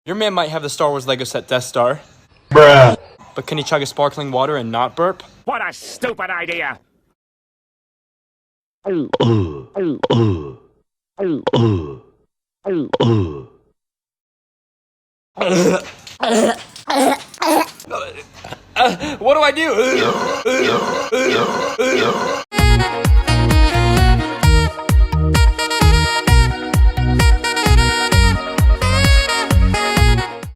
Your man might have the Star Wars Lego set Death Star. Bruh. But can he chug a sparkling water and not burp? What a stupid idea! What do I do?